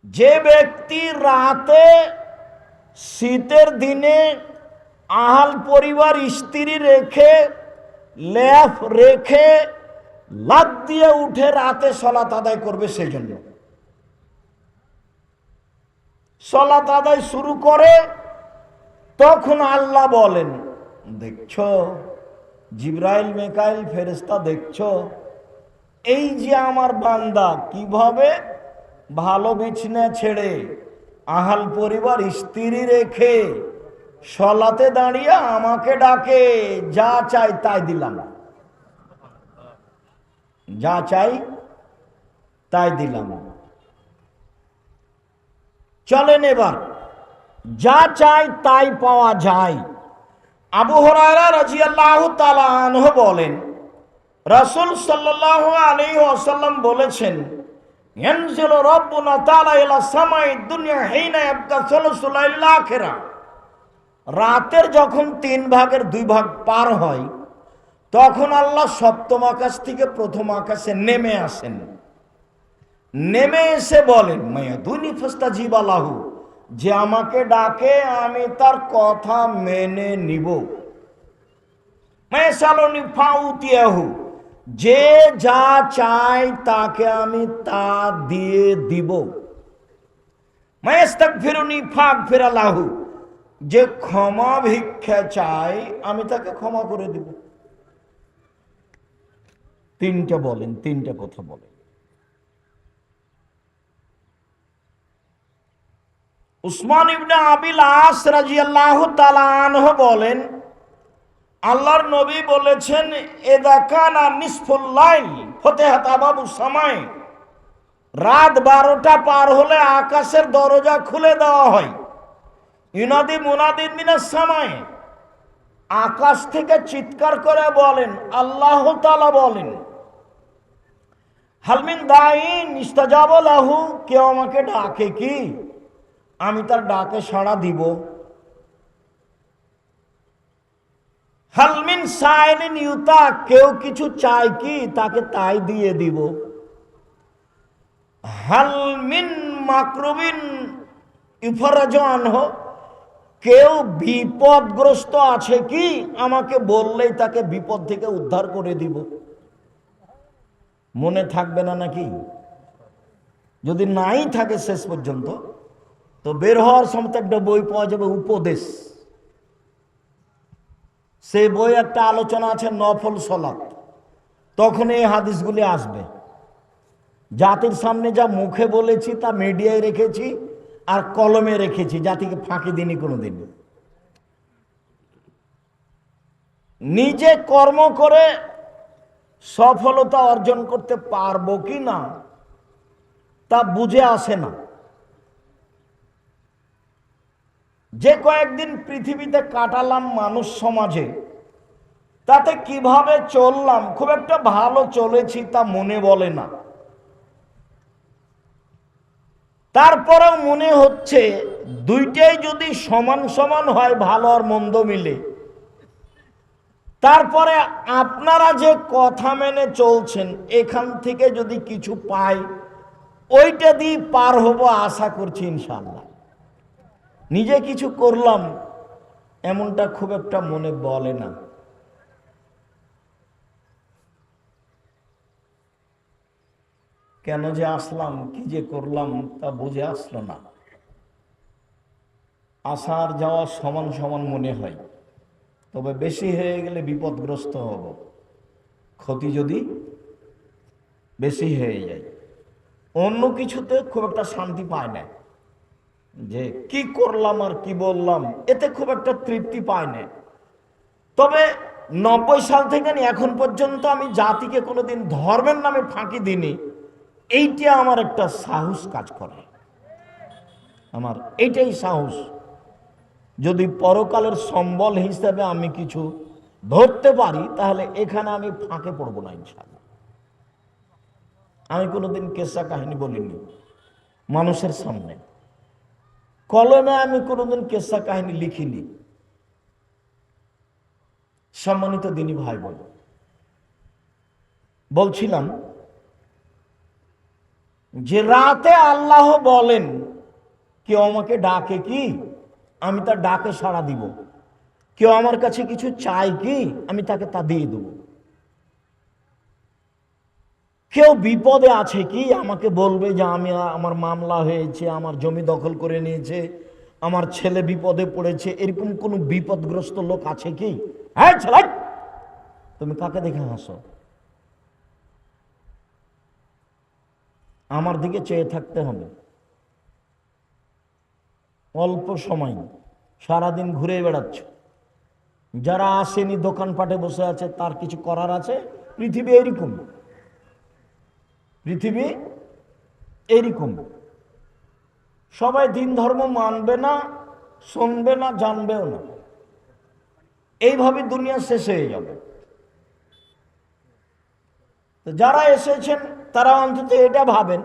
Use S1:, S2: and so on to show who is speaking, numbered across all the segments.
S1: যে ব্যক্তি রাতে শীতের দিনে আহাল পরিবার স্ত্রী রেখে লেপ রেখে লাফ দিয়ে উঠে রাতে সালাত আদায় করবে, সেই জন্য সালাত আদায় শুরু করে, তখন আল্লাহ বলেন, দেখছো জিবরাইল মিকাইল ফেরেশতা, দেখছো এই যে আমার বান্দা কিভাবে ভালো বিছনা ছেড়ে আহাল পরিবার স্ত্রী রেখে সালাতে দাঁড়িয়ে আমাকে ডাকে, যা চাই তাই দিলাম, যা চাই তাই দিলাম। চলেন এবার যা চাই তাই পাওয়া যায়। আবু হুরায়রা রাদিয়াল্লাহু তাআলা আনহু বলেন, রাসূল সাল্লাল্লাহু আলাইহি ওয়াসাল্লাম বলেছেন, ইয়ানজিলু রাব্বুনা তাআলা ইলা সামাই দুনিয়া হিনা ইয়াবকা সুলুসুল লাইলিল আখিরা। রাতের যখন 3 ভাগের 2 ভাগ পার হয়, তখন আল্লাহ সপ্তম আকাশ থেকে প্রথম আকাশে নেমে আসেন। নেমে এসে বলেন, মায়াদুনি ফাস্তাজিবা লাহু, যে আমাকে ডাকে আমি তার কথা মেনে নিব। মায়াসালুনি ফাউতিয়াহু, যে যা চায় তাকে আমি তা দিয়ে দিব। মায়াস্তাগফিরুনি ফাগফিরা লাহু, যে ক্ষমা ভিক্ষা চায় আমি তাকে ক্ষমা করে দিব। তিনটা বলেন, তিনটা কথা বলেন। উসমান ইবনে আবিল আস রাদিয়াল্লাহু তাআলা আনহু বলেন, আল্লাহর নবী বলেছেন, ইযা কানা নিসফুল লাইল ফতিহাত আবাবুস সামাই, রাত 12টা পার হলে আকাশের দরজা খুলে দেওয়া হয়। ইউনাদি মুনাদিন মিনাস সামাই, আকাশ থেকে চিৎকার করে বলেন, আল্লাহ তাআলা বলেন, হালমিন দাইন ইস্তাজাবা লাহু, কেউ আমাকে ডাকে কি, আমি তার ডাকে সাড়া দিব। হালমিন সাইলিন ইউতা, কেউ কিছু চায় কি, তাকে তাই দিয়ে দিব। হালমিন মাকরুবিন ইফরাজু আনহু, কেউ বিপদগ্রস্ত আছে কি, আমাকে বললেই তাকে বিপদ থেকে উদ্ধার করে দিব। মনে থাকবে না নাকি? যদি নাই থাকে শেষ পর্যন্ত, তো বের হওয়ার সময় একটা বই পাওয়া যাবে, উপদেশ। সেই বই একটা আলোচনা আছে নফল সালাত, তখন এই হাদিসগুলি আসবে। জাতির সামনে যা মুখে বলেছি তা মিডিয়ায় রেখেছি আর কলমে রেখেছি, জাতিকে ফাঁকি দিইনি কোনোদিন। নিজে কর্ম করে সফলতা অর্জন করতে পারবো কি না তা বুঝে আসে না। যে কয়েকদিন পৃথিবীতে কাটালাম মানুষ সমাজে, তাতে কিভাবে চললাম, খুব একটা ভালো চলেছি তা মনে বলে না। তারপরেও মনে হচ্ছে দুইটাই যদি সমান সমান হয়, ভালো আর মন্দ মিলে, তারপরে আপনারা যে কথা মেনে চলছেন এখান থেকে যদি কিছু পাই, ওইটা দিয়ে পার হব আশা করছি ইনশাআল্লাহ। নিজে কিছু করলাম এমনটা খুব একটা মনে বলে না। কেন যে আসলাম, কি যে করলাম তা বুঝে আসলো না। আসার যাওয়া সমান সমান মনে হয়, তবে বেশি হয়ে গেলে বিপদগ্রস্ত হব, ক্ষতি যদি বেশি হয়ে যায়। অন্য কিছুতে খুব একটা শান্তি পায় না, যে কি করলাম আর কি বললাম এতে খুব একটা তৃপ্তি পায় না। তবে 90 সাল থেকে এখন পর্যন্ত আমি জাতিকে কোনোদিন ধর্মের নামে ফাঁকি দিইনি, এইটা আমার একটা সাহস কাজ করে, আমার এইটাই সাহস। যদি পরকালের সম্বল হিসাবে আমি কিছু ধরতে পারি, তাহলে এখানে আমি ফাঁকে পড়বো না ইনশাআল্লাহ। আমি কোনোদিন কেসা কাহিনী বলিনি মানুষের সামনে, কলমে আমি কোনোদিন কেসা কাহিনী লিখিনি। সম্মানিত দিনী ভাই বোন, বলছিলাম যে রাতে আল্লাহ বলেন কেউ আমাকে ডাকে কি, আমি তার ডাকে সাড়া দিব। কেউ আমার কাছে কিছু চাই কি, আমি তাকে তা দিয়ে দেব। কেউ বিপদে আছে কি, আমাকে বলবে যে আমার মামলা হয়েছে, আমার জমি দখল করে নিয়েছে, আমার ছেলে বিপদে পড়েছে, এরকম কোন বিপদগ্রস্ত লোক আছে কি? হ্যাঁ ছেলে, তুমি কাকে দেখে হাসো? আমার দিকে চেয়ে থাকতে হবে। অল্প সময়, সারাদিন ঘুরে বেড়াচ্ছ। যারা আসেনি, দোকানপাটে বসে আছে, তার কিছু করার আছে? পৃথিবী এরকম, পৃথিবী এরকম। সবাই দিন ধর্ম মানবে না, শুনবে না, জানবেও না। এইভাবে দুনিয়া শেষ হয়ে যাবে। তো যারা এসেছেন তারা অন্তত এটা ভাবেন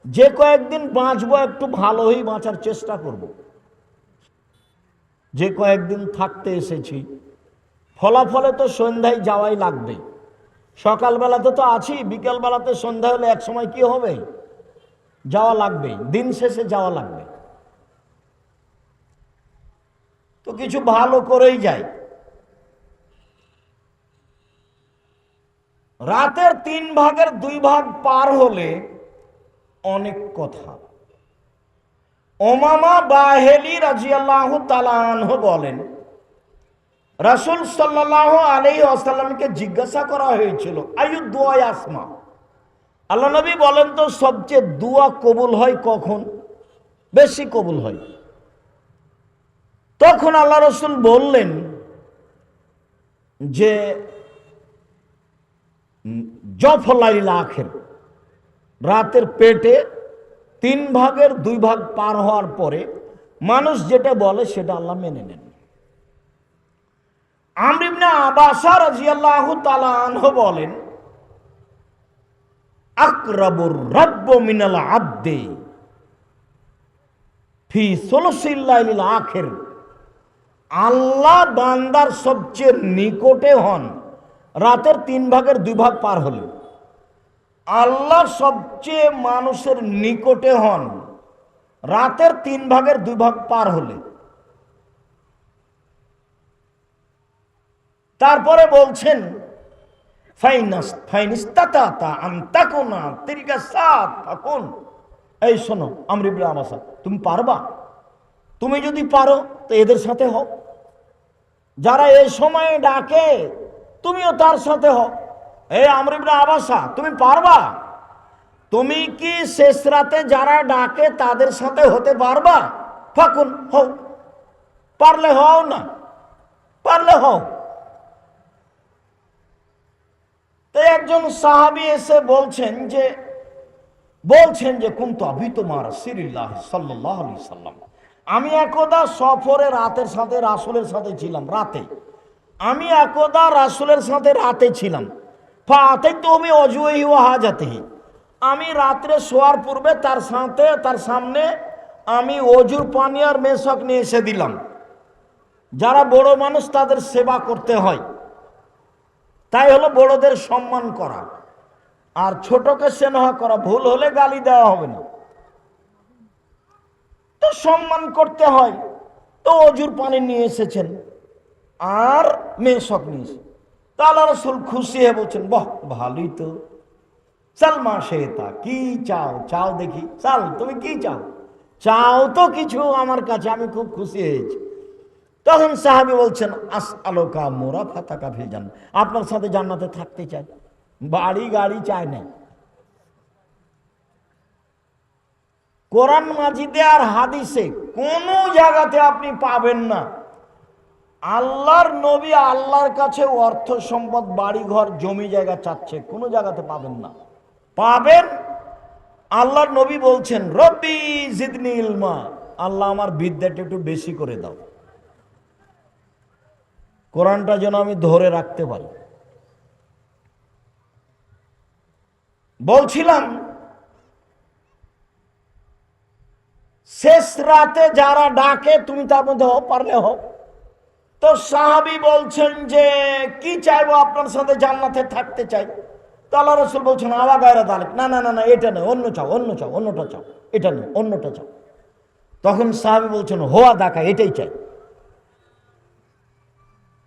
S1: যে কয়েকদিন বাঁচবো, একটু ভালোই বাঁচার চেষ্টা করব। যে কয়েকদিন থাকতে এসেছি, ফলাফলে তো সন্ধ্যায় যাওয়াই লাগবে। সকালবেলাতে তো আছি, বিকেলবেলাতে সন্ধ্যা হলে এক সময় কি হবে? যাওয়া লাগবে, দিন শেষে যাওয়া লাগবে। তো কিছু ভালো করেই যাই। রাতের 3 ভাগের 2 ভাগ পার হলে অনেক কথা। উমামা বাহেলি রাদিয়াল্লাহু তাআলা আনহু বলেন, রাসূল সাল্লাল্লাহু আলাইহি ওয়াসাল্লামকে জিজ্ঞাসা করা হয়েছিল, আইয়ু দুআ আসমা, আল্লাহ নবী বলেন তো সবচেয়ে দোয়া কবুল হয় কখন, বেশি কবুল হয়? তখন আল্লাহ রাসূল বললেন যে জফলাইল আখির, রাতের পেটে 3 ভাগের 2 ভাগ পার হওয়ার পরে মানুষ যেটা বলে সেটা আল্লাহ মেনে নেন। আমর ইবনে আবাসা রাদিয়াল্লাহু তাআলা আনহু বলেন, আকরাবুর রাব্ব মিনাল আবদি ফি সুলুসিল লাইলিল আখির, আল্লাহ বান্দার সবচেয়ে নিকটে হন রাতের 3 ভাগের 2 ভাগ পার হলে। আল্লাহ সবচেয়ে মানুষের নিকটে হন রাতের 3 ভাগের 2 ভাগ পার হলে। তারপরে বলছেন, এই শোনো আমর ইবনে আবাসা, তুমি পারবা? তুমি যদি পারো তো এদের সাথে হও, যারা এই সময়ে ডাকে তুমিও তার সাথে হও। এই আমর ইবনে আবাসা, তুমি পারবা? তুমি কি শেষ রাতে যারা ডাকে তাদের সাথে হতে পারবা? ফাকুন, হও। পারলে হও, না পারলে হও। তো একজন সাহাবী এসে বলছেন যে কুনতু আবিতু মা রাসূলিল্লাহ সাল্লাল্লাহু আলাইহি সাল্লাম, আমি একদা সফরে রাতের সাথে রাসূলের সাথে ছিলাম। রাতে আমি একদা রাসূলের সাথে রাতে ছিলাম। ফাতাইতু বি ওয়াজহিহি ওয়া হাজাতিহি, আমি রাত্রে শোয়ার পূর্বে তার সামনে আমি ওজুর পানি আর মেশক নিয়ে এসে দিলাম। যারা বড় মানুষ তাদের সেবা করতে হয়, তাই হলো বড়দের সম্মান করা, আর ছোটকে স্নেহ করা। ভুল হলে গালি দেওয়া হবে না, তো সম্মান করতে হয়। তো অজুর পানি নিয়ে এসেছেন আর মেশক নিয়ে এসেছেন। তা আল্লাহ রাসূল খুশি হয়ে বলছেন, বাহ ভালোই তো, সালমা শেতা, কি চাও চাও দেখি, চাল তুমি কি চাও, চাও তো কিছু আমার কাছে, আমি খুব খুশি হয়েছি। তখন সাহাবী বলছেন, আসআলুকা মুরাফাতাকা ফিল জান্নাহ, আপনার সাথে জান্নাতে থাকতে চাই, বাড়ি গাড়ি চাই না। কোরআন মাজিদে আর হাদিসে কোন জায়গাতে আপনি পাবেন না আল্লাহর নবী আল্লাহর কাছে অর্থ সম্পদ, বাড়ি ঘর, জমি জায়গা চাচ্ছে, কোনো জায়গাতে পাবেন না। পাবেন আল্লাহর নবী বলছেন, রব্বি জিদনি ইলমা, আল্লাহ আমার বিদ্যাটা একটু বেশি করে দাও, কোরআনটা যেন আমি ধরে রাখতে পারি। বলছিলাম শেষ রাতে যারা ডাকে তুমি তার মধ্যে হও, পারলে হও। তো সাহাবী বলছেন যে কি চাইবো, আপনার সাথে জান্নাতে থাকতে চাই। তো আল্লাহ রাসূল বলছেন আওয়া গায়রা যালিক, না না না না এটা নয়, অন্য চাও, অন্য চাও, অন্যটা চাও, এটা নয়, অন্যটা চাও। তখন সাহাবী বলছেন হোয়া দাকা, এটাই চাই,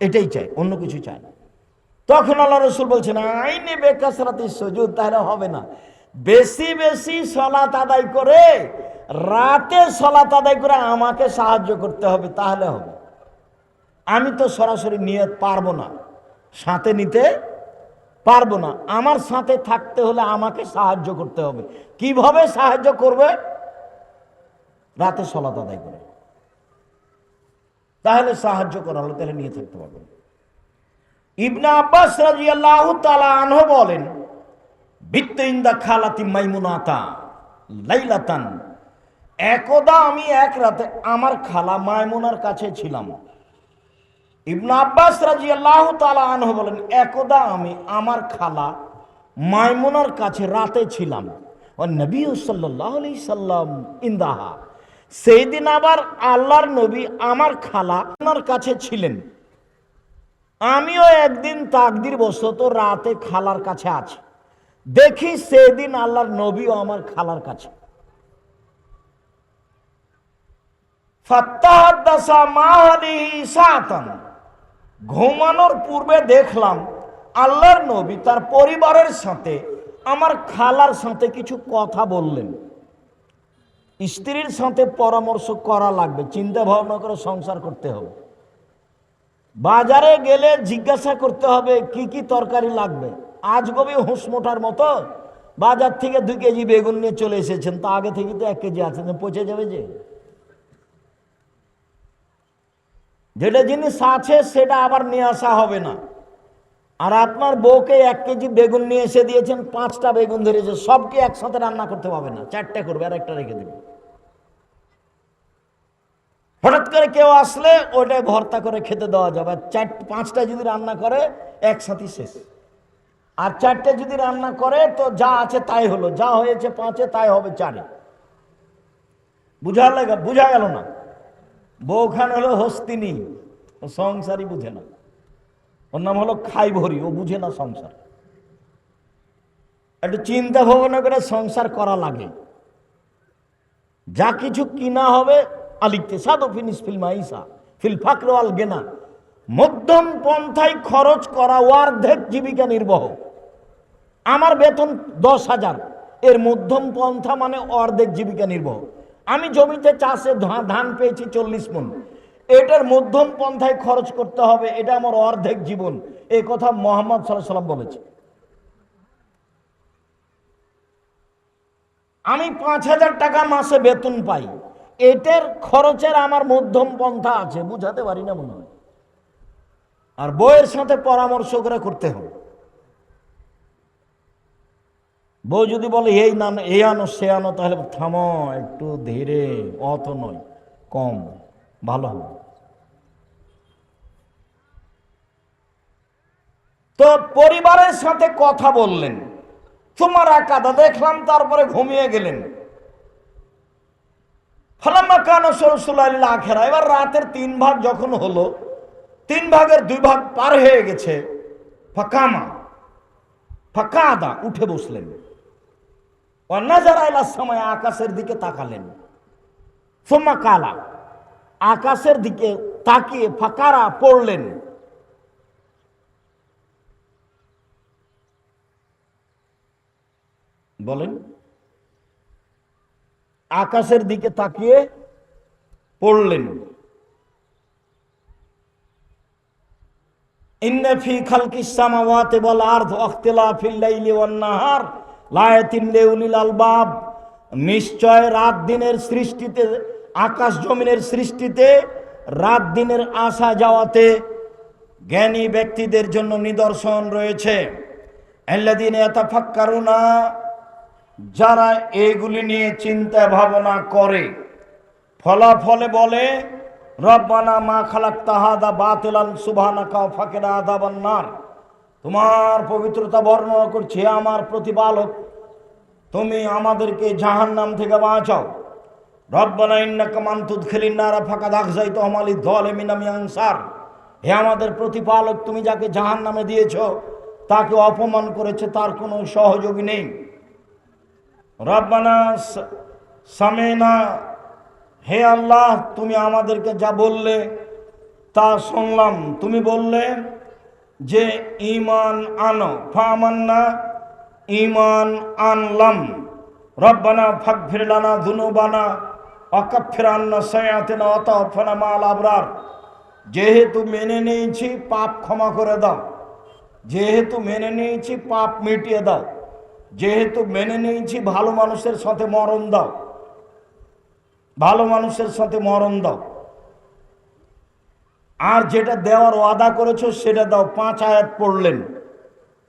S1: এটাই চাই, অন্য কিছু চাই না। তখন আল্লাহ রাসূল বলছেন আইনে বেকাসরাতিস সুজুদ, তাহলে হবে না, বেশি বেশি সালাত আদায় করে, রাতে সালাত আদায় করে আমাকে সাহায্য করতে হবে, তাহলে হবে। আমি তো সরাসরি নিয়ত পারবো না, সাথে নিতে পারবো না, আমার সাথে থাকতে হলে আমাকে সাহায্য করতে হবে। কিভাবে সাহায্য করবে? রাতে সালাত আদায় করে, তাহলে সাহায্য করা হলো, তাহলে নিয়ে থাকতে পারবে। ইবনে আব্বাস রাদিয়াল্লাহু তাআলা আনহু বলেন বিত্ত ইনদা খালাতি মাইমুনাতা লাইলাতান, একদা আমি এক রাতে আমার খালা মাইমুনার কাছে ছিলাম। ইবনে আব্বাস রাদিয়াল্লাহু তাআলা আনহু বলেন একদা আমি আমার খালা মাইমুনার কাছে রাতে ছিলাম। ও নবী সাল্লাল্লাহু আলাইহি সাল্লাম ইনদাহা, সেই দিন আবার আল্লাহর নবী আমার খালা আমার কাছে ছিলেন। আমিও একদিন তাকদির বশত রাতে খালার কাছে আছি, দেখি সেদিন আল্লাহর নবীও আমার খালার কাছে। ফাত্তাহাদাসা মাহাদিহি সাতান, ঘুমানোর পূর্বে দেখলাম আল্লাহর নবী তার পরিবারের সাথে আমার খালার সাথে কিছু কথা বললেন। স্ত্রীর সাথে পরামর্শ করা লাগবে, চিন্তা ভাবনা করে সংসার করতে হবে। বাজারে গেলে জিজ্ঞাসা করতে হবে কি কি তরকারি লাগবে। আজগবি হুঁশ মোটার মতো বাজার থেকে 2 কেজি বেগুন নিয়ে চলে এসেছেন, তা আগে থেকে তো 1 কেজি আছে, পচে যাবে যে। যেটা জিনিস আছে সেটা আবার নিয়ে আসা হবে না। আর আপনার বউকে 1 কেজি বেগুন নিয়ে এসে দিয়েছেন, 5টা বেগুন ধরেছে, সবকে একসাথে রান্না করতে পারবে না, 4টে করবে আর একটা রেখে দেবে। হঠাৎ করে কেউ আসলে ওইটাই ভর্তা করে খেতে দেওয়া যাবে। 5টা যদি রান্না করে একসাথে শেষ, আর 4টে যদি রান্না করে তো যা আছে তাই হলো, যা হয়েছে 5-এ তাই হবে 4-এ। বুঝা গেল না? বউখান হলো হস্তিনী, ও সংসারই বুঝে না। ওর নাম হলো খাই ভরি, ও বুঝে না সংসার। একটু চিন্তা ভাবনা করে সংসার করা লাগে। যা কিছু কিনা হবে আলিকতে সাদো finish feel Maisa feel Fakhar আল গেনা, মধ্যম পন্থায় খরচ করা, অর্ধেক জীবিকা নির্বাহ। আমার বেতন 10,000, এর মধ্যম পন্থা মানে অর্ধেক জীবিকা নির্বাহ। আমি জমিতে চাষে ধান পেয়েছি 40 মণ, এটার মধ্যম পন্থায় খরচ করতে হবে, এটা আমার অর্ধেক জীবন। এই কথা মুহাম্মদ সাল্লাল্লাহু আলাইহি সাল্লাম বলেছে। আমি 5,000 টাকা মাসে বেতন পাই, এটার খরচের আমার মধ্যম পন্থা আছে, বুঝাতে পারি না মনে হয়। আর বউয়ের সাথে পরামর্শ করে করতে হবে। বউ যদি বলে এই না এই আনো সে আনো, তাহলে থামো, একটু ধীরে, অত নয়, কম, ভালো হবে। তো পরিবারের সাথে কথা বললেন, তোমার একাদা দেখলাম, তারপরে ঘুমিয়ে গেলেন। ফালাম্মা কানা সুলসুলাইল আখিরা, এবার রাতের 3 ভাগ যখন হলো, 3 ভাগের 2 ভাগ পার হয়ে গেছে। ফাকামা ফাকাদা, উঠে বসলেন। ওয়ানাজারা ইলাস সামাই, আকাশের দিকে তাকালেন। সুম্মা কালা, আকাশের দিকে তাকিয়ে ফাকারা, পড়লেন। বলেন, আকাশের দিকে তাকিয়ে পড়লেন। ইন্না ফি খালকিস সামাওয়াতি ওয়াল আরদি ওয়া ইখতিলাফিল লাইলি ওয়ান নাহার লায়াতিন লিউলিল আলবাব, নিশ্চয় রাত দিনের সৃষ্টিতে, আকাশ জমিনের সৃষ্টিতে, রাত দিনের আসা যাওয়াতে জ্ঞানী ব্যক্তিদের জন্য নিদর্শন রয়েছে। আল্লাযীনা ইয়াতাফাক্কারুনা, যারা এগুলি নিয়ে চিন্তা ভাবনা করে, ফলাফলে বলে রব্বানা মা খালাকতা হাযা বাতিলান সুবহানাকা ফাকিনা আযাবান নার, তোমার পবিত্রতা বর্ণনা করছে, আমার প্রতিপালক, তুমি আমাদেরকে জাহান্নাম থেকে বাঁচাও। রব্বানা ইন্নাকা মান তুদখিলিন নারা ফাকাদ আখযাইতাহুম লিয-যালিমিনা মিন আনসার, হে আমাদের প্রতিপালক, তুমি যাকে জাহান্নামে দিয়েছো তাকে অপমান করেছে, তার কোনো সহযোগী নেই। রব্বানা সামেনা, হে আল্লাহ তুমি আমাদেরকে যা বললে তা শুনলাম। তুমি বললে যে ঈমান আনো, ফামান্না, ঈমান আনলাম। রব্বানা ফাগফির লানা যুনুবানা ওয়াকাফির আন্না সাইয়্যাতিনা ওয়া তাওফানা মা'আল আবরার। যেহেতু মেনে নিয়েছি, পাপ ক্ষমা করে দাও। যেহেতু মেনে নিয়েছি, পাপ মিটিয়ে দাও। যেহেতু মেনে নিয়েছি, ভালো মানুষের সাথে মরণ দাও, ভালো মানুষের সাথে মরণ দাও। আর যেটা দেওয়ার ওয়াদা করেছো সেটা দাও। 5 আয়াত পড়লেন।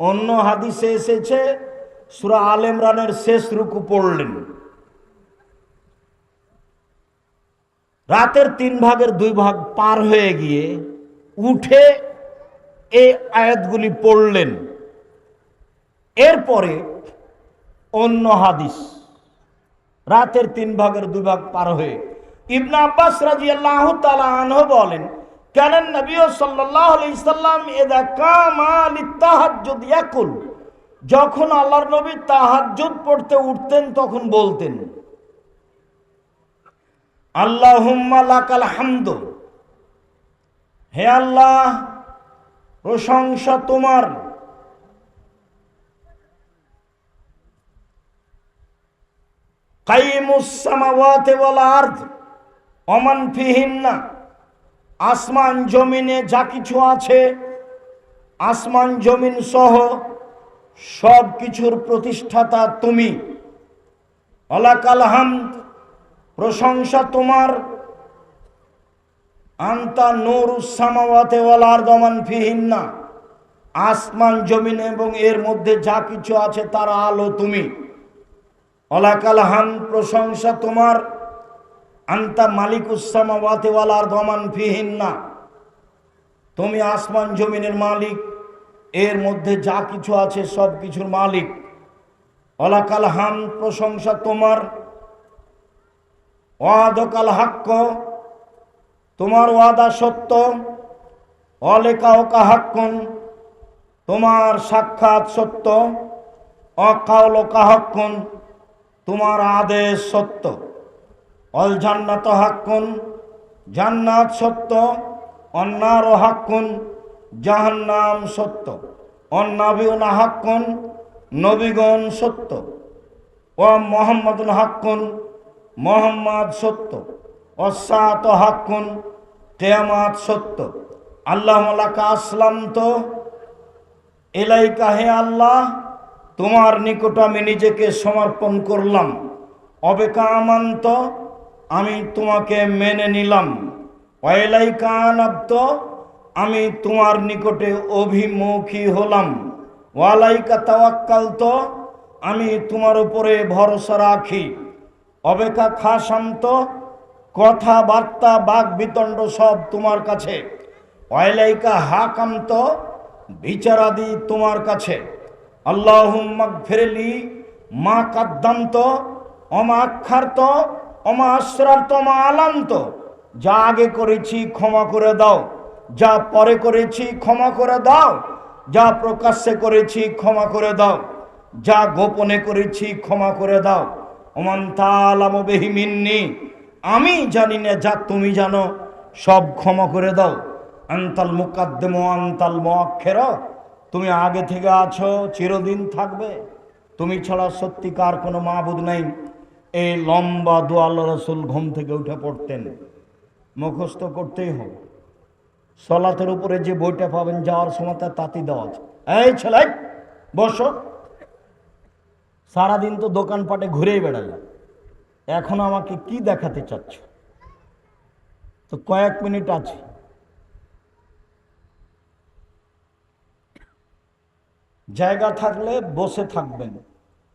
S1: অন্য হাদিসে এসেছে সূরা আল ইমরানের শেষ রুকু পড়লেন। রাতের 3 ভাগের 2 ভাগ পার হয়ে গিয়ে উঠে এই আয়াতগুলি পড়লেন। এরপরে অন্য হাদিস, রাতের 3 ভাগের 2 ভাগ পার হয়ে ইবনে আব্বাস রাদিয়াল্লাহু তাআলা আনহু বলেন, কানা নবী সাল্লাল্লাহু আলাইহি সাল্লাম ইযা কামা লিতাহাজ্জুদ ইয়াকুল, যখন আল্লাহর নবী তাহাজ্জুদ পড়তে উঠতেন তখন বলতেন, আল্লাহুম্মা লাকাল হামদু, হে আল্লাহ প্রশংসা তোমার, কাইয়ুমুস সামাওয়াতি ওয়াল আরদ ওয়া মান ফিহিন্না, আসমান জমিনে যা কিছু আছে, আসমান জমিন সহ সব কিছুর প্রতিষ্ঠাতা তুমি। ওয়ালাকাল হামদ, প্রশংসা তোমার, আনতা নূরুস সামাওয়াতি ওয়াল আরদ ওয়া মান ফিহিন্না, আসমান জমিন এবং এর মধ্যে যা কিছু আছে তার আলো তুমি। ওয়ালাকাল হামদ, প্রশংসা তোমার, আনতা মালিকুস সামাওয়াতি ওয়াল আরদ ওয়া মান ফিহিন্না, তুমি আসমান জমিনের মালিক, এর মধ্যে যা কিছু আছে সব কিছুর মালিক। ওয়ালাকাল হামদ, প্রশংসা তোমার, ওয়াদাকাল হাক্ক, তোমার ওয়াদা সত্য, ওয়ালিকাউকা হাক্কুন, তোমার সাক্ষাৎ সত্য, ওয়াকাউলুকা হাক্কুন, তোমার আদেশ সত্য, অল জান্নাত হাক্কুন, জান্নাত সত্য, অন্নার হাক্কুন, জাহান্নাম সত্য, অন্নাবিউনা হাক্কুন, নবীগণ সত্য, ও মুহাম্মাদুন হাক্কুন, মুহাম্মদ সত্য, অসাত হাক্কুন, কিয়ামত সত্য। আল্লাহুম্মা লাকা আসলামতু ইলাইকা, হে আল্লাহ তোমার নিকট আমি নিজেকে সমর্পণ করলাম। অবেকা আমান্ত, আমি তোমাকে মেনে নিলাম। ওয়াইলাইকা আনাবতু, আমি তোমার নিকটে অভিমুখী হলাম। ওয়ালাইকা তাওয়াক্কালতু, আমি তোমার উপরে ভরসা রাখি। অবেকা খাসান্ত, কথাবার্তা বাক বিতণ্ড সব তোমার কাছে। ওয়াইলাইকা হাকামত, বিচারাদি তোমার কাছে। আল্লাহুম্মা গফিরলি মা কাদ্দামত ওমা আখারত ওমা আসরারত ওমা আলান্ত, যা আগে করেছি ক্ষমা করে দাও, যা পরে করেছি ক্ষমা করে দাও, যা প্রকাশ্যে করেছি ক্ষমা করে দাও, যা গোপনে করেছি ক্ষমা করে দাও। ওমান তাআলামু বিহি মিন্নি, আমি জানি না যা তুমি জানো, সব ক্ষমা করে দাও। আনতাল মুকাদ্দিমু আনতাল মুআখির, তুমি আগে থেকে আছো, চিরদিন থাকবে, তুমি ছাড়া সত্যিকার কোনো মাবুদ নাই। এই লম্বা দোয়া আল্লাহ রাসূল ঘুম থেকে উঠে পড়তেন। মুখস্থ করতেই হবে। সলাতের উপরে যে বইটা পাবেন যাওয়ার সময় তার তাতি দেওয়া আছে। এই ছেলে বসো, সারাদিন তো দোকানপাটে ঘুরেই বেড়ালাম, এখন আমাকে কি দেখাতে চাচ্ছ? তো কয়েক মিনিট আছে। জায়গা থাকলে বসে থাকবেন,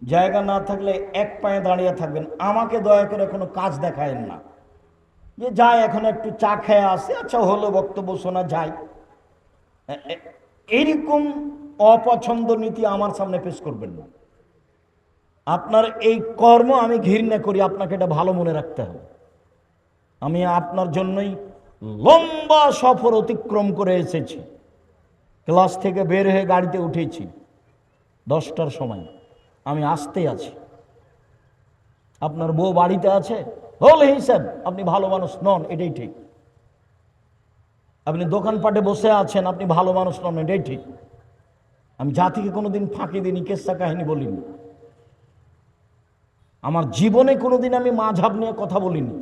S1: জায়গা না থাকলে এক পায়ে দাঁড়িয়ে থাকবেন। আমাকে দয়া করে কোনো কাজ দেখায়েন না যে যাই এখন একটু চা খেয়ে আসে, আচ্ছা হলো বক্তব্য শোনা যায়, এইরকম অপছন্দ নীতি আমার সামনে পেশ করবেন না। আপনার এই কর্ম আমি ঘৃণা করি, আপনাকে এটা ভালো মনে রাখতে হবে। আমি আপনার জন্যই লম্বা সফর অতিক্রম করে এসেছি। ক্লাস থেকে বের হয়ে গাড়িতে উঠেছি 10টার সময়, আমি আসতে আছি। আপনার বউ বাড়িতে আছে, বলে হিসাব আপনি ভালো মানুষ নন, এটাই ঠিক। আপনি দোকানপাটে বসে আছেন, আপনি ভালো মানুষ নন, এটাই ঠিক। আমি জাতিকে কোনোদিন ফাঁকি দিইনি, কেসা কাহিনী বলিনি। আমার জীবনে কোনোদিন আমি মাঝহাব নিয়ে কথা বলিনি।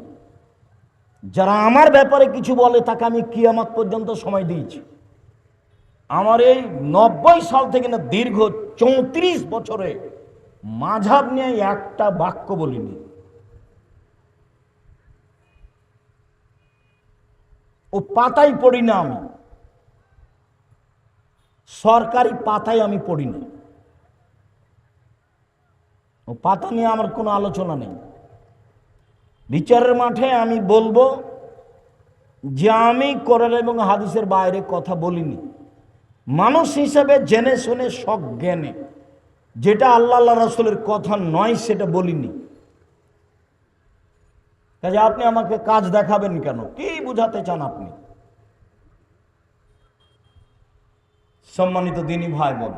S1: যারা আমার ব্যাপারে কিছু বলে তাকে আমি কিয়ামত পর্যন্ত সময় দিয়েছি। আমার এই 90 সাল থেকে না দীর্ঘ 34 বছরে মাঝহাব নিয়ে একটা বাক্য বলিনি। ও পাতাই পড়ি না, আমি সরকারি পাতায় আমি পড়ি না। ও পাতা নিয়ে আমার কোনো আলোচনা নেই। বিচারের মাঠে আমি বলবো যে আমি কোরআন এবং হাদিসের বাইরে কথা বলিনি। মানুষ হিসেবে জেনে শুনে সব জ্ঞানে যেটা আল্লাহ রাসূলের কথা নয় সেটা বলিনি। কাজে আপনি আমাকে কাজ দেখাবেন কেন? কি বুঝাতে চান আপনি? সম্মানিত দ্বীনী ভাই বোন,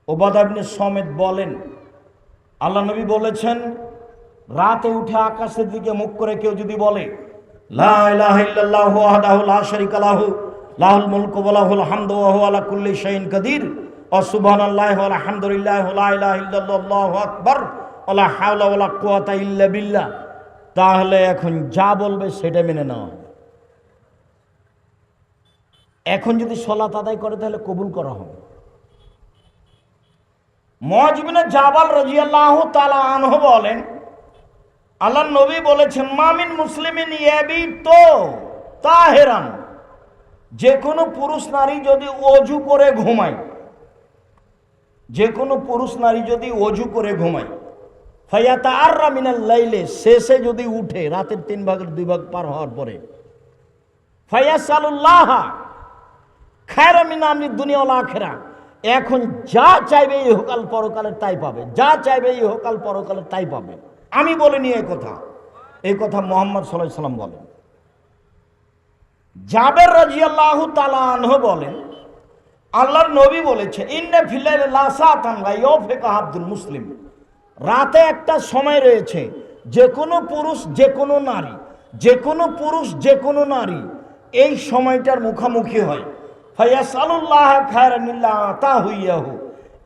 S1: ওবাদা ইবনে সামিত বলেন, আল্লাহ নবী বলেছেন, রাতে উঠে আকাশের দিকে মুখ করে কেউ যদি বলে লা ইলাহা ইল্লাল্লাহু ওয়াহদাহু লা শারীকা লাহু লাহুল মুলকু ওয়া লাহুল হামদু ওয়া হুয়া আলা কুল্লি শাইইন কাদির ওয়া সুবহানাল্লাহি ওয়া আলহামদুলিল্লাহি ওয়া লা ইলাহা ইল্লাল্লাহু আকবার ওয়া লা হাওলা ওয়া লা কুওয়াতা ইল্লা বিল্লাহ, তাহলে এখন যা বলবে সেটা মেনে নাও। এখন যদি সালাত আদায় করে তাহলে কবুল করা হবে। মুআয ইবনে জাবাল রাদিয়াল্লাহু তাআলা আনহু বলেন, আল্লাহ নবী বলেছেন, মামিন মুসলিমিন ইয়াবিতু তাহিরান, যে কোনো পুরুষ নারী যদি ওযু করে ঘুমায়, যে কোনো পুরুষ নারী যদি ওযু করে ঘুমায়, ফায়াতাআররা মিনাল লাইলি, শেষে যদি উঠে রাতের 3 ভাগের 2 ভাগ পার হওয়ার পরে, ফায়াসালুল্লাহ খায়রা মিন আমরি দুনিয়া ওয়াল আখিরা, এখন যা চাইবে ইহকাল পরকালের তাই পাবে, যা চাইবে ইহকাল পরকালের তাই পাবে। আমি বলিনি এই কথা, এই কথা মুহাম্মদ সাল্লাল্লাহু আলাইহি ওয়াসাল্লাম বলেন। জাবের রাদিয়াল্লাহু তাআলা আনহু বলেন, আল্লাহর নবী বলেছে, ইন্না ফিল্লাইলি লাসাতান লা ইয়াফিকা আব্দুল মুসলিম, রাতে একটা সময় রয়েছে যে কোনো পুরুষ যে কোনো নারী, যে কোনো পুরুষ যে কোনো নারী এই সময়টার মুখোমুখি হয়। ফায়াসালুল্লাহ খায়রান ইল্লা আতাহু ইয়াহু,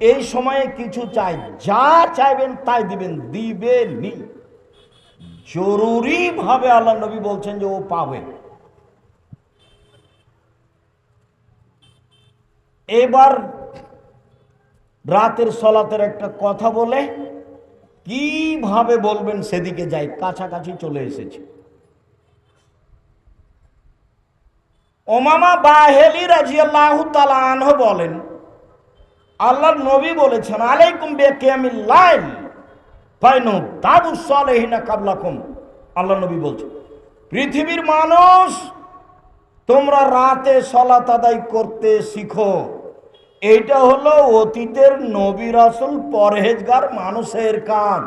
S1: এই সময়ে কিছু চাই, যা চাইবেন তাই দিবেন, দিবেনই। জরুরি ভাবে আল্লাহ নবী বলছেন যে ও পাবে। এবার রাতের সালাতের একটা কথা বলে কিভাবে বলবেন সেদিকে যাই, কাছাকাছি চলে এসেছে। উমামা বাহেলি রাদিয়াল্লাহু তাআলা আনহু বলেন, আল্লাহর নবী বলেছেন, আলাইকুম বিকিয়ামিল লাইল ফাইনু তাবুস সালিহিনা কাবলাকুম। আল্লাহ নবী বলছেন, পৃথিবীর মানুষ তোমরা রাতে সালাত আদায় করতে শিখো। এইটা হলো অতীতের নবী রাসূল পরহেজগার মানুষের কাজ।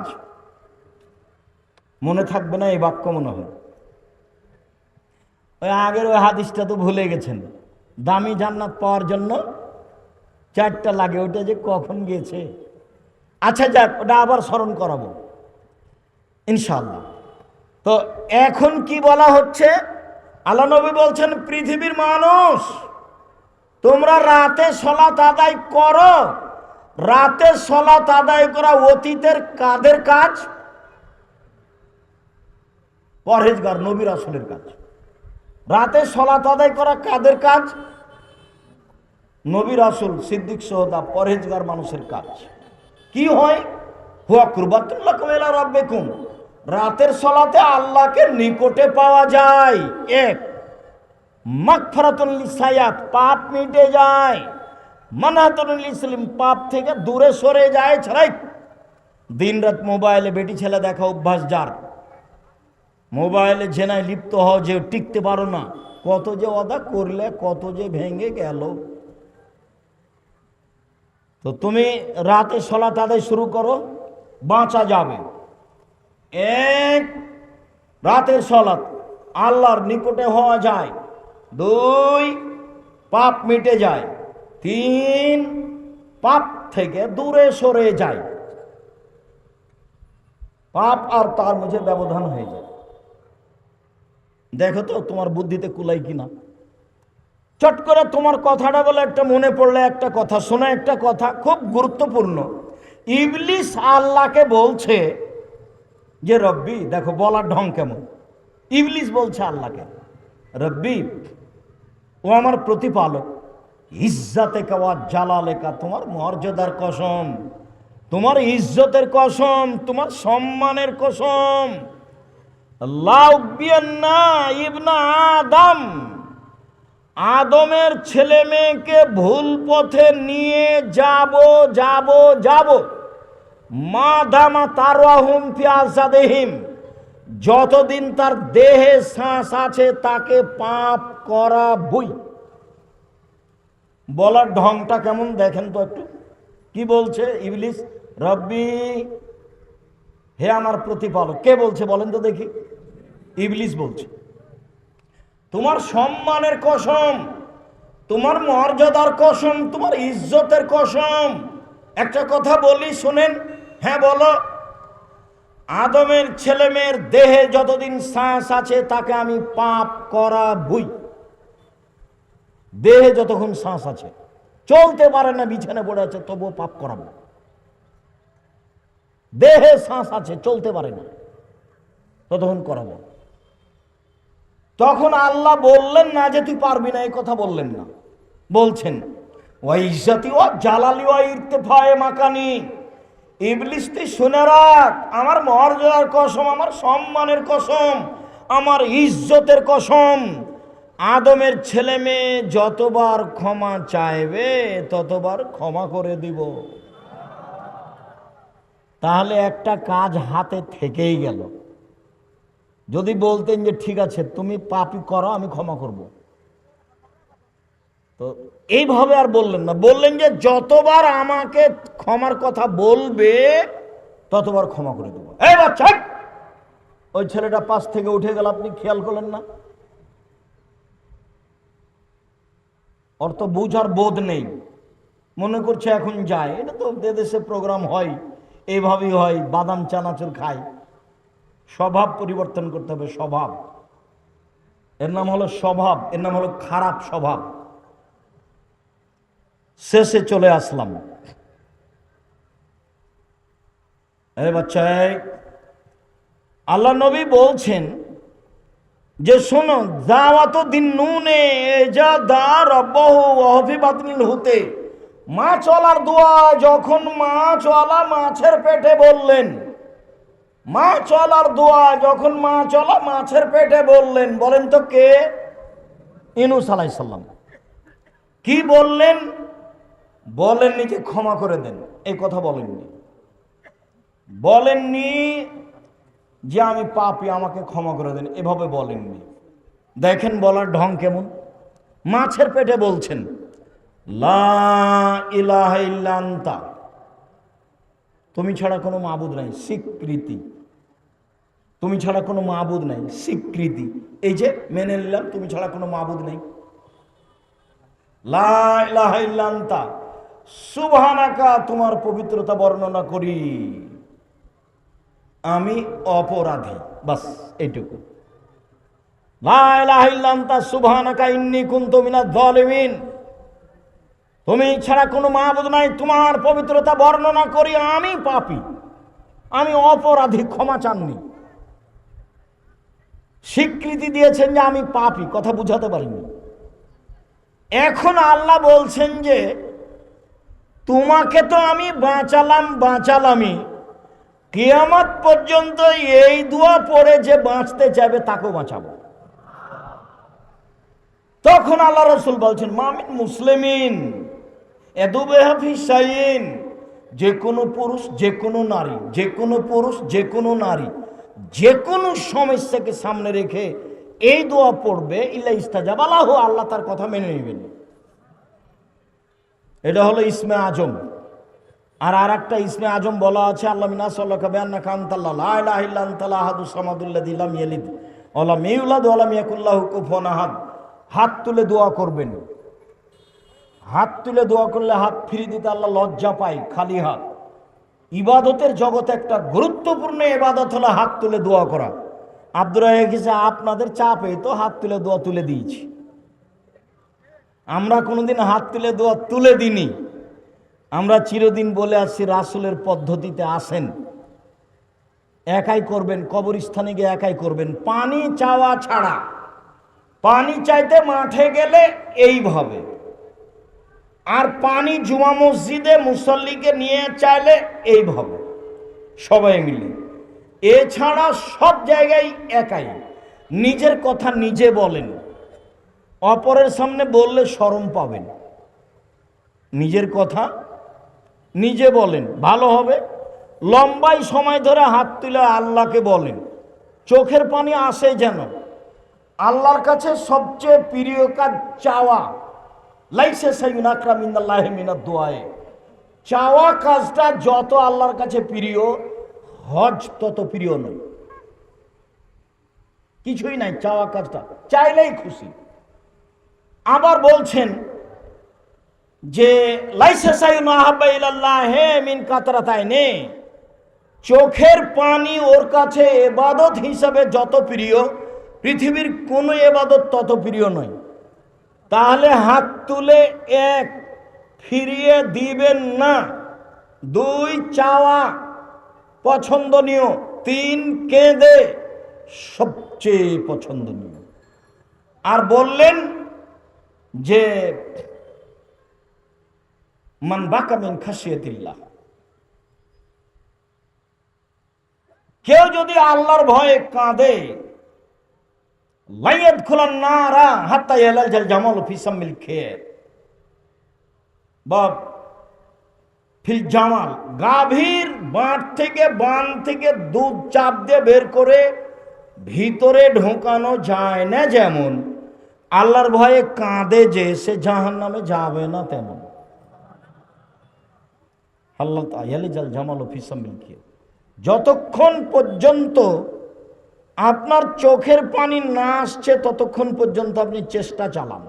S1: মনে থাকবে না এই বাক্য? মনে হয় ওই আগের ওই হাদিসটা তো ভুলে গেছেন, দামি জান্নাত পাওয়ার জন্য 4টা লাগে, ওইটা যে কখন গেছে। আচ্ছা যাক, ওটা আবার স্মরণ করাবো ইনশাআল্লাহ। তো এখন কি বলা হচ্ছে? আল্লাহ নবী বলছেন, পৃথিবীর মানুষ তোমরা রাতে সালাত আদায় করো। রাতে সালাত আদায় করা অতীতের কাদের কাজ? পরহেজগার নবী রাসূলের কাজ। রাতে সালাত আদায় করা কাদের কাজ? নবী রাসূল, সিদ্দিক, শুহাদা, পরহেজগার মানুষের কাজ। কি হয়? হুয়া কুরবাতুল লাকুম ইলা রাব্বিকুম, রাতের সালাতে আল্লাহকে নিকটে পাওয়া যায়। এক, মাগফিরাতুল লিসায়াত, পাপ মিটে যায়। মানহাতুল লিসলিম, পাপ থেকে দূরে সরে যায়। ছাড়াই দিনরাত মোবাইলে বেটি ছেলে দেখা অভ্যাস যার, মোবাইলে জেনায় লিপ্ত হও যে টিকতে পারো না, কত যে ওয়াদা করলে কত যে ভেঙে গেল। তো তুমি রাতে সালাত আদায় শুরু করো, বাঁচা যাবে। এক, রাতের সালাত আল্লাহর নিকটে হওয়া যায়। 2, পাপ মিটে যায়, 3 পাপ থেকে দূরে সরে যায়, পাপ আর তার মাঝে ব্যবধান হয়ে যায়। দেখো তো তোমার বুদ্ধিতে কুলাই কিনা। চট করে তোমার কথাটা বলে একটা মনে পড়লে একটা কথা শোনা, একটা কথা খুব গুরুত্বপূর্ণ। ইবলিস আল্লাহকে বলছে যে রব্বি, দেখো বলার ঢং কেমন। ইবলিস বলছে আল্লাহকে, রব্বি, ও আমার প্রতিপালক, ইজ্জাতে কাওয়া জালালেকা, তোমার মর্যাদার কসম, তোমার ইজ্জতের কসম, তোমার সম্মানের কসম, লাউবিয়ান্না ইবনা আদম, আদমের ছেলে মেয়েকে ভুল পথে নিয়ে যাব মা দামা তারওয়াহুম ফি আসাদিহিম, যতদিন তার দেহে শ্বাস আছে তাকে পাপ করাবই। বলার ঢংটা কেমন দেখেন তো একটু। কি বলছে ইবলিস? রব্বি, হে আমার প্রতিপালক। কে বলছে বলেন তো দেখি? ইবলিস বলছে। তোমার সম্মানের কসম, তোমার মর্যাদার কসম, তোমার ইজ্জতের কসম, একটা কথা বলি শুনেন। হ্যাঁ বলো। আদমের ছেলে মেয়ের দেহে যতদিন শ্বাস আছে তাকে আমি পাপ করাবই। দেহে যতক্ষণ শ্বাস আছে, চলতে পারে না, বিছানে পড়ে আছে, তবুও পাপ করাবো। দেহে শ্বাস আছে, চলতে পারে না, ততক্ষণ করাবো। তখন আল্লাহ বললেন না যে তুই পারবি না, এই কথা বললেন না। বলছেন ওয়াইজ্জাতি ওয়া জালালি ওয়া ইরতিফায়ে মাকানি, ইবলিস তুই শুনে রাখ, আমার মর্যাদার কসম, আমার সম্মানের কসম, আমার ইজ্জতের কসম, আদমের ছেলে মেয়ে যতবার ক্ষমা চাইবে ততবার ক্ষমা করে দিব। তাহলে একটা কাজ হাতে থেকেই গেল। যদি বলতেন যে ঠিক আছে তুমি পাপই করো, আমি ক্ষমা করব, তো এইভাবে আর বললেন না। বললেন যে যতবার আমাকে ক্ষমার কথা বলবে ততবার ক্ষমা করে দেবো। এই বাচ্চা, ওই ছেলেটা পাশ থেকে উঠে গেল, আপনি খেয়াল করলেন না? ওর তো বুঝার বোধ নেই, মনে করছে এখন যায়। এটা তো দেশে প্রোগ্রাম হয়, এইভাবেই হয়, বাদাম চানাচুর খায়। স্বভাব পরিবর্তন করতে হবে। স্বভাব, এর নাম হলো স্বভাব, এর নাম হলো খারাপ স্বভাব। শেষে চলে আসলাম। এই বাচ্চাই, আল্লাহ নবী বলছেন যে শোনো, দাওয়াত দিন নুনে এজা দা রব্বাহু ওয়া ফি বাতনিল হুতে, মাছওয়ালার দোয়া যখন মাছওয়ালা মাছের পেটে বললেন, মাছওয়ালার দোয়া যখন মাছওয়ালা মাছের পেটে বললেন, বলেন তো কে? ইউনূস আলাইহিস সালাম। কি বললেন? বলেননি যে ক্ষমা করে দেন, এই কথা বলেননি। বলেননি যে আমি পাপী, আমাকে ক্ষমা করে দেন, এভাবে বলেননি। দেখেন বলার ঢং কেমন। মাছের পেটে বলছেন লা ইলাহা ইল্লা আনতা, তুমি ছাড়া কোনো মাবুদ নাই, স্বীকৃতি। তুমি ছাড়া কোনো মাবুদ নাই, স্বীকৃতি। এই যে মেনে নিলাম তুমি ছাড়া কোনো মাবুদ নেই। লা ইলাহা ইল্লা আনতা সুবহানাকা, তোমার পবিত্রতা বর্ণনা করি, আমি অপরাধী। বাস এইটুকু। লা ইলাহা ইল্লা আনতা সুবহানাকা ইন্নী কুনতু মিনাজ জালিমিন, তুমি ছাড়া কোনো মাবুদ নাই, তোমার পবিত্রতা বর্ণনা করি, আমি পাপী, আমি অপরাধী, ক্ষমা চাননি। স্বীকৃতি দিয়েছেন যে আমি পাপী, কথা বুঝাতে পারিনি। এখন আল্লাহ বলছেন যে তোমাকে তো আমি বাঁচালামই, কিয়ামত পর্যন্ত এই দোয়া পড়ে যে বাঁচতে চাইবে তাকেও বাঁচাবো। তখন আল্লাহ রাসূল বলছেন মামিন মুসলিমিন এদুবেহা ফি শাইইন, যে কোনো পুরুষ, যে কোনো নারী, যে কোনো পুরুষ, যে কোনো নারী, যে কোনো সমস্যাকে সামনে রেখে এই দোয়া পড়বে, ইল্লা ইস্তাজাবা লাহু, আল্লাহ তার কথা মেনে নেবেন। এটা হলো ইসমে আজম। আর একটা ইসমে আজম বলা আছে, আল্লাহ মিনাসাল্লাকা বিআন্নাকা আনতাল্লাহ লা ইলাহা ইল্লা আনতাল আহাদুস সামাদুল্লাযী লাম ইয়ালিদ ওয়া লাম ইউলাদ ওয়া লাম ইয়াকুল লাহু কুফুয়ান আহাদ। হাত তুলে দোয়া করবেন, হাত তুলে দোয়া করলে হাত ফিরিয়ে দিতে আল্লাহ লজ্জা পায়, খালি হাত। ইবাদতের জগতে একটা গুরুত্বপূর্ণ ইবাদত হলো হাত তুলে দোয়া করা। আব্দুর রাজ্জাক এসে আপনাদের চাপে তো হাত তুলে দোয়া তুলে দিয়েছি, আমরা কোনোদিন হাত তুলে দোয়া তুলে দিইনি। আমরা চিরদিন বলে আসছি রাসূলের পদ্ধতিতে আসেন, একাই করবেন, কবরস্থানে গিয়ে একাই করবেন, পানি চাওয়া ছাড়া। পানি চাইতে মাঠে গেলে এইভাবে, আর পানি জুমা মসজিদে মুসল্লিকে নিয়ে চাইলে এইভাবে, সবাই মিলে। এছাড়া সব জায়গায় একাই। নিজের কথা নিজে বলেন, অপরের সামনে বললে শরম পাবেন। নিজের কথা নিজে বলেন, ভালো হবে। লম্বাই সময় ধরে হাত তুলে আল্লাহকে বলেন, চোখের পানি আসে যেন। আল্লাহর কাছে সবচেয়ে প্রিয় কাজ চাওয়া। লাইসা সাইয়ুন আকরাম ইনদাল্লাহি মিনাদ দুআয়ে। চাওয়া কাজটা যত আল্লাহর কাছে প্রিয়, হজ তত প্রিয় নয়। কিছুই নাই, চাওয়া কাজটা চাইলেই খুশি। আবার বলছেন যে লাইসা সাইয়ুন আহাব্বা ইলাল্লাহি মিন কাতরাতাইনি। চোখের পানি ওর কাছে ইবাদত হিসাবে যত প্রিয়, পৃথিবীর কোনো ইবাদত তত প্রিয় নয়। তাহলে হাত তুলে 1 ফিরিয়ে দিবেন না, 2 চাওয়া পছন্দনীয়, 3 কেঁদে সবচেয়ে পছন্দনীয়। আর বললেন যে মান বাকা মিন খাশিয়াতিল্লাহ, কেউ যদি আল্লাহর ভয়ে কাঁদে, লাইয়াদখুলান নারা হাত্তা ইয়ালাজাল জামালু ফি সামিল খের বা ফিল জামাল। গাভীর বাঁট থেকে, বান থেকে দুধ চাপ দিয়ে বের করে ভিতরে ঢোকানো যায় না, যেমন আল্লাহর ভয়ে কাঁদে যে সে জাহান্নামে যাবে না, তেমন। আল্লাহ ইয়ালাজাল জামালু ফি সামিল খের। যতক্ষণ পর্যন্ত আপনার চোখের পানি না আসছে ততক্ষণ পর্যন্ত আপনি চেষ্টা চালান।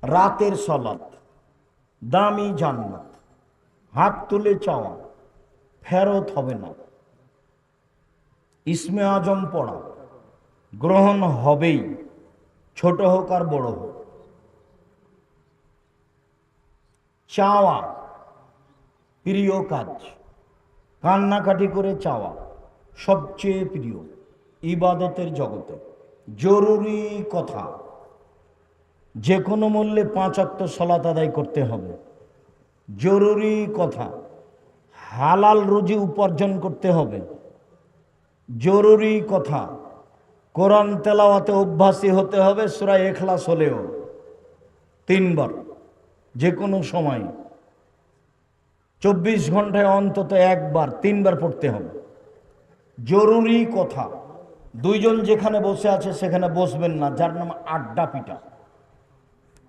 S1: রাতের সালাত, দামি জান্নাত, হাত তুলে চাওয়া, ফেরত হবে না। ইসমে আজম পড়া গ্রহণ হবেই, ছোট হোক আর বড় হোক। চাওয়া প্রিয় কাজ, কান্নাকাটি করে চাওয়া সবচেয়ে প্রিয় ইবাদতের জগতে। জরুরি কথা, যে কোনো মূল্যে 5 ওয়াক্ত সালাত আদায় করতে হবে। জরুরি কথা, হালাল রুজি উপার্জন করতে হবে। জরুরি কথা, কোরআন তেলাওয়াতে অভ্যাসী হতে হবে। সূরা ইখলাস হলেও 3 বার, যে কোনো সময় 24 ঘন্টায় অন্তত 1 বার, 3 বার পড়তে হবে। জরুরি কথা, 2 জন যেখানে বসে আছে সেখানে বসবেন না, যার নাম আড্ডা পিটা।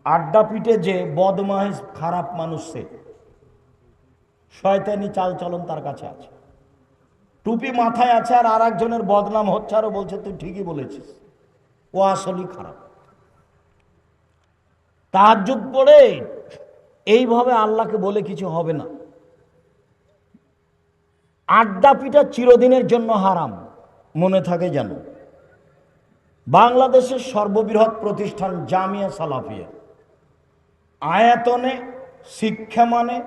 S1: আড্ডা পিটে যে বদমাইশ খারাপ মানুষ, সে শয়তানি চালচলন তার কাছে আছে। টুপি মাথায় আছে আর আরেকজনের বদনাম হচ্ছে, আরও বলছে তুই ঠিকই বলেছিস, ও আসলেই খারাপ। তাহাজ্জুদ পড়ে এইভাবে আল্লাহকে বলে কিছু হবে না। আড্ডা পিটা চিরদিনের জন্য হারাম, মনে থাকে যেন। বাংলাদেশের সর্ববৃহৎ প্রতিষ্ঠান জামিয়া সালাফিয়া, আয়তনে, শিক্ষা মানে,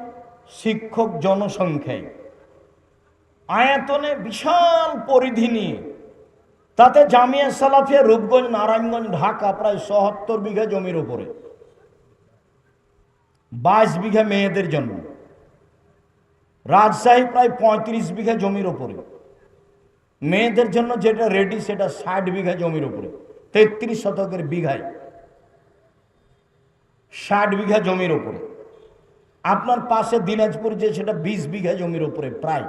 S1: শিক্ষক জনসংখ্যায়, আয়তনে বিশাল পরিধি নিয়ে। তাতে জামিয়া সালাফিয়া রূপগঞ্জ, নারায়ণগঞ্জ, ঢাকা প্রায় ৭৪ বিঘা জমির উপরে, 22 বিঘা মেয়েদের জন্য। রাজশাহী প্রায় 35 বিঘা জমির উপরে, মেয়েদের জন্য যেটা রেডি সেটা 60 বিঘা জমির উপরে, 33 শতকের বিঘায় 60 বিঘা জমির উপরে। আপনার পাশে দিনাজপুর যে সেটা 20 বিঘা জমির উপরে প্রায়।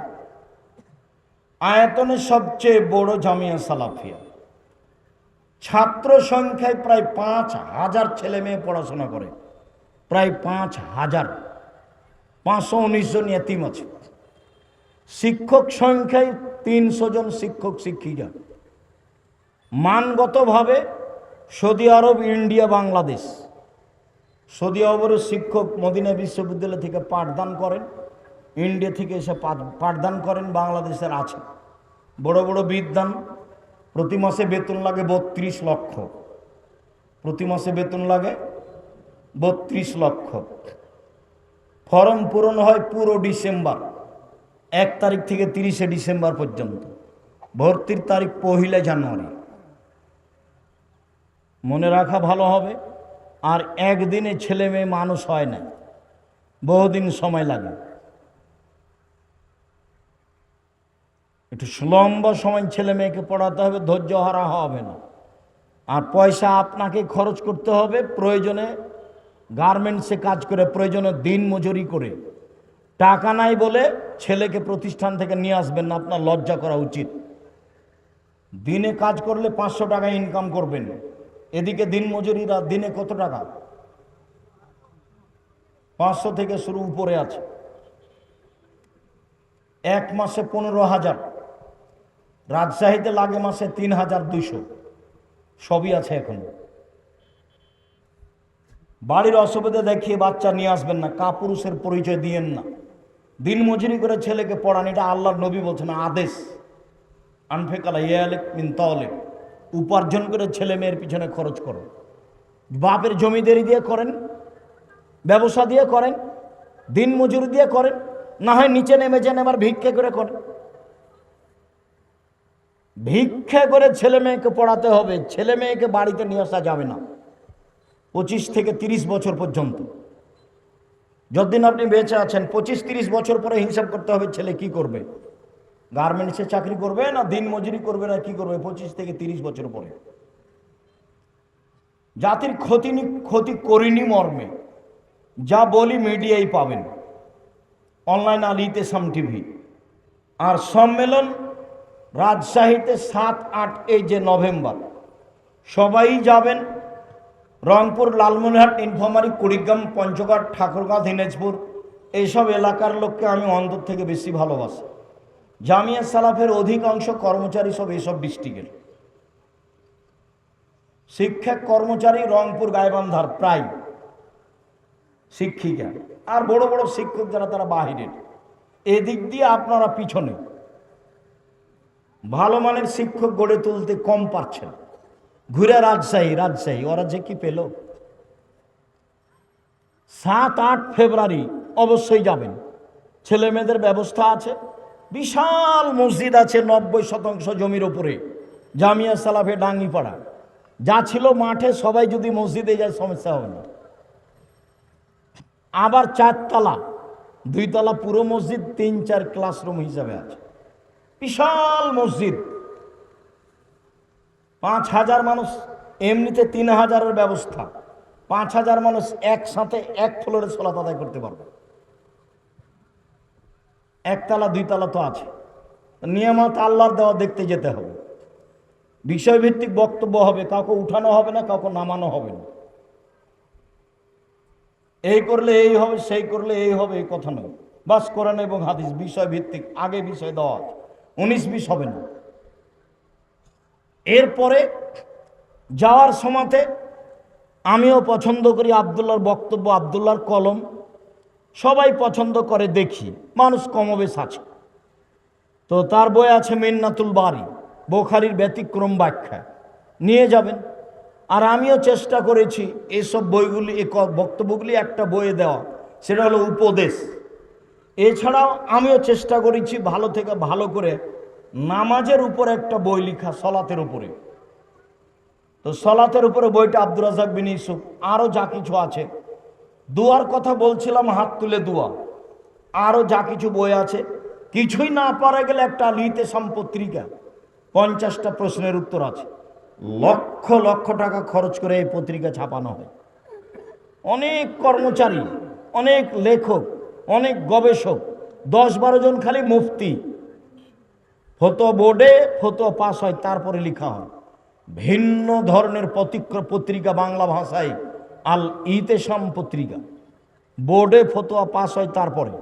S1: আয়তনে সবচেয়ে বড় জামিয়া সালাফিয়া। ছাত্র সংখ্যায় প্রায় 5,000 ছেলে মেয়ে পড়াশোনা করে, প্রায় 5,000, 519 জন এতিম আছে। শিক্ষক সংখ্যায় 300 জন শিক্ষক শিক্ষিকা। মানগতভাবে সৌদি আরব, ইন্ডিয়া, বাংলাদেশ সৌদি আরবের শিক্ষক মদিনা বিশ্ববিদ্যালয় থেকে পাঠদান করেন, ইন্ডিয়া থেকে এসে পাঠদান করেন, বাংলাদেশের আছে বড় বড় বিদ্বান। প্রতি মাসে বেতন লাগে 32 লক্ষ, প্রতি মাসে বেতন লাগে 32 লক্ষ। ফর্ম পূরণ হয় পুরো ডিসেম্বর, 1 তারিখ থেকে 30 ডিসেম্বর পর্যন্ত। ভর্তির তারিখ 1 জানুয়ারি। মনে রাখা ভালো হবে। আর একদিনে ছেলে মেয়ে মানুষ হয় না, বহুদিন সময় লাগে। একটু লম্বা সময় ছেলে মেয়েকে পড়াতে হবে, ধৈর্য হারা হবে না। আর পয়সা আপনাকে খরচ করতে হবে, প্রয়োজনে গার্মেন্টসে কাজ করে, প্রয়োজনে দিন মজুরি করে। টাকা নাই বলে ছেলেকে প্রতিষ্ঠান থেকে নিয়ে আসবেন না, আপনার লজ্জা করা উচিত। দিনে কাজ করলে 500 টাকা ইনকাম করবেন, এদিকে দিন মজুরিরা দিনে কত টাকা? 500 থেকে শুরু, উপরে আছে। 1 মাসে 15,000, রাজশাহীতে লাগে মাসে 3,200, সবই আছে এখন। বাড়ির অসুবিধা দেখিয়ে বাচ্চা নিয়ে আসবেন না, কাপুরুষের পরিচয় দিয়েন না। দিন মজুরি করে ছেলেকে পড়ান, এটা আল্লাহর নবী বলছেন, আদেশ। আনফেকালা ইয়ালেক মিন তাওলেক, উপার্জন করে ছেলে মেয়ের পিছনে খরচ করো। বাপের জমিদারি দিয়ে করেন, ব্যবসা দিয়ে করেন, দিন মজুরি দিয়ে করেন, না হয় নিচে নেমে যান, আবার ভিক্ষা করে করেন। ভিক্ষা করে ছেলে মেয়েকে পড়াতে হবে, ছেলে মেয়েকে বাড়িতে নিয়ে আসা যাবে না 25 থেকে 30 বছর পর্যন্ত। যতদিন আপনি বেঁচে আছেন, 25-30 বছর পরে হিসাব করতে হবে ছেলে কি করবে। গার্মেন্টসে চাকরি করবে না দিন মজুরি করবে না কি করবে 25 থেকে 30 বছর পরে। জাতির ক্ষতি করিনি মর্মে যা বলি মিডিয়ায় পাবেন, অনলাইন আল ইতেসাম টিভি। আর সম্মেলন রাজশাহীতে 7-8 এই যে নভেম্বর, সবাই যাবেন। রংপুর, লালমনিরহাট, নীলফামারী, কুড়িগ্রাম, পঞ্চগড়, ঠাকুরগাঁও, দিনাজপুর, এইসব এলাকার লোককে আমি অন্তর থেকে বেশি ভালোবাসি। জামিয়া সালাফের অধিকাংশ কর্মচারী সব এইসব ডিস্ট্রিক্টের। শিক্ষক কর্মচারী রংপুর, গাইবান্ধার প্রায় শিক্ষিকা, আর বড় বড় শিক্ষক যারা তারা বাহিরের। এদিক দিয়ে আপনারা পিছনে। ভালো মানের শিক্ষক গড়ে তুলতে কম পারছেন। ঘুরে রাজশাহী ওরা যে কি পেল। 7-8 ফেব্রুয়ারি অবশ্যই যাবেন। ছেলে মেয়েদের ব্যবস্থা আছে, বিশাল মসজিদ আছে 90% জমির ওপরে, জামিয়া সালাফে ডাঙ্গিপাড়া। যা ছিল মাঠে, সবাই যদি মসজিদে যায় সমস্যা হবে না। আবার 4 তলা, 2 তলা পুরো মসজিদ, 3-4 ক্লাসরুম হিসাবে আছে। বিশাল মসজিদ, 5,000 মানুষ, এমনিতে 3,000-এর ব্যবস্থা। 5,000 মানুষ একসাথে এক ফ্লোরে সালাত আদায় করতে পারবে। 1 তলা 2 তলা তো আছে। নিয়ামত আল্লাহর দেওয়া, দেখতে যেতে হবে। বিষয়ভিত্তিক বক্তব্য হবে, কাউকে উঠানো হবে না, কাউকে নামানো হবে না। এই করলে এই হবে, সেই করলে এই হবে, এই কথা নয়। বাস কোরআন এবং হাদিস বিষয়ভিত্তিক, আগে বিষয় দেওয়া আছে, 19-20 হবে না। এরপরে যাওয়ার সময়তে আমিও পছন্দ করি আব্দুল্লাহর বক্তব্য, আব্দুল্লাহর কলম সবাই পছন্দ করে, দেখি মানুষ কমবেশ আছে। তো তার বই আছে মিন্নাতুল বারি, বুখারীর ব্যতিক্রম ব্যাখ্যা, নিয়ে যাবেন। আর আমিও চেষ্টা করেছি এইসব বইগুলি, এই বক্তব্যগুলি একটা বইয়ে দেওয়া, সেটা হলো উপদেশ। এছাড়াও আমিও চেষ্টা করেছি ভালো থেকে ভালো করে নামাজের উপর একটা বই লেখা, সলাতের উপরে। তো সলাতের উপরে বইটা আব্দুর রাজ্জাক বিন ইউসুফ, আরও যা কিছু আছে। দুয়ার কথা বলছিলাম, হাত তুলে দোয়া, আরও যা কিছু বই আছে। কিছুই না পারা গেলে একটা আল ইতেসাম পত্রিকা, 50টা প্রশ্নের উত্তর আছে। লক্ষ লক্ষ টাকা খরচ করে এই পত্রিকা ছাপানো হয়। অনেক কর্মচারী, অনেক লেখক, অনেক গবেষক, 10-12 জন খালি মুফতি। ফতোয়া বোর্ডে ফতোয়া পাস হয়, তারপরে লেখা হয়। ভিন্ন ধরনের পত্রিকা বাংলা ভাষায়, আল ইতেসাম পত্রিকা। বোর্ডে ফতোয়া পাস হয় তারপরে।